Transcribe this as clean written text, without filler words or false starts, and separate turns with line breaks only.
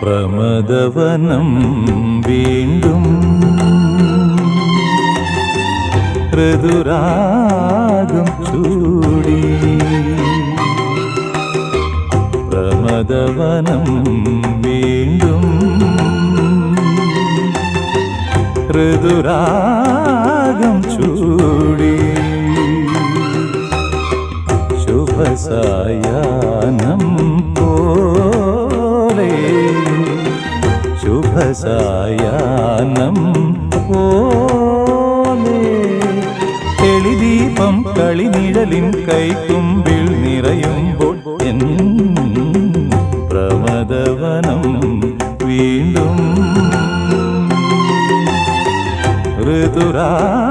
പ്രമദവനം വീണ്ടും ഋതുരാഗം ചൂടി. പ്രമദവനം വീണ്ടും ഋതുരാഗം ചൂടി. ശുഭസായാഹ്നം പോലെ ശുഭസായാഹ്നം പോലെ തെളിദീപം കളിനിഴലിൻ കൈക്കുമ്പിൽ നിറയുമ്പോൾ എൻ പ്രമദവനം വീണ്ടും ഋതുരാഗം